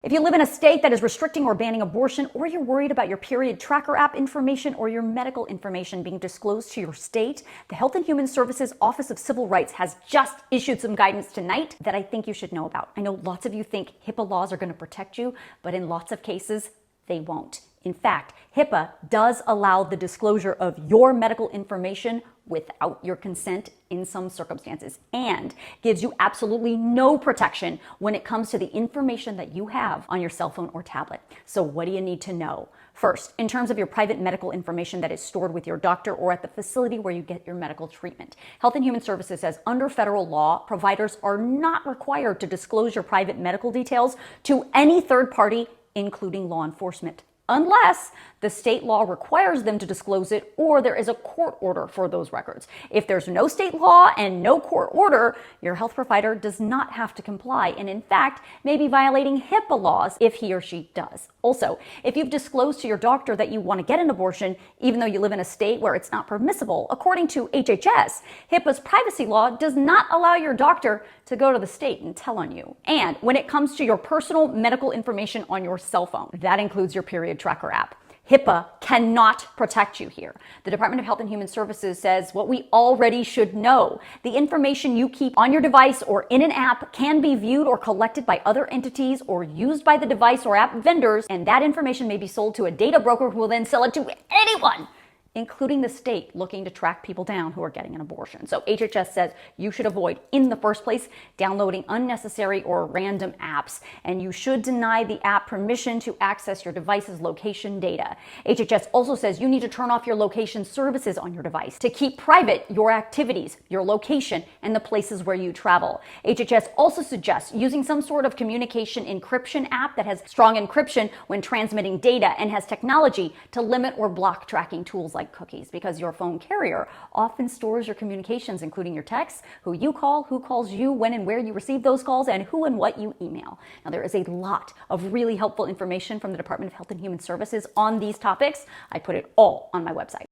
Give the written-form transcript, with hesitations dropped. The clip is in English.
If you live in a state that is restricting or banning abortion, or you're worried about your period tracker app information or your medical information being disclosed to your state, the Health and Human Services Office of Civil Rights has just issued some guidance tonight that I think you should know about. I know lots of you think HIPAA laws are going to protect you, but in lots of cases, they won't. In fact, HIPAA does allow the disclosure of your medical information without your consent in some circumstances, and gives you absolutely no protection when it comes to the information that you have on your cell phone or tablet. So what do you need to know? First, in terms of your private medical information that is stored with your doctor or at the facility where you get your medical treatment, Health and Human Services says under federal law, providers are not required to disclose your private medical details to any third party, including law enforcement, unless the state law requires them to disclose it or there is a court order for those records. If there's no state law and no court order, your health provider does not have to comply, and in fact may be violating HIPAA laws if he or she does. Also, if you've disclosed to your doctor that you want to get an abortion, even though you live in a state where it's not permissible, according to HHS, HIPAA's privacy law does not allow your doctor to go to the state and tell on you. And when it comes to your personal medical information on your cell phone, that includes your period tracker app, HIPAA cannot protect you here. The Department of Health and Human Services says what we already should know. The information you keep on your device or in an app can be viewed or collected by other entities or used by the device or app vendors, and that information may be sold to a data broker who will then sell it to anyone, including the state looking to track people down who are getting an abortion. So HHS says you should avoid, in the first place, downloading unnecessary or random apps, and you should deny the app permission to access your device's location data. HHS also says you need to turn off your location services on your device to keep private your activities, your location, and the places where you travel. HHS also suggests using some sort of communication encryption app that has strong encryption when transmitting data and has technology to limit or block tracking tools like cookies, because your phone carrier often stores your communications, including your texts, who you call, who calls you, when and where you receive those calls, and who and what you email. Now, there is a lot of really helpful information from the Department of Health and Human Services on these topics. I put it all on my website.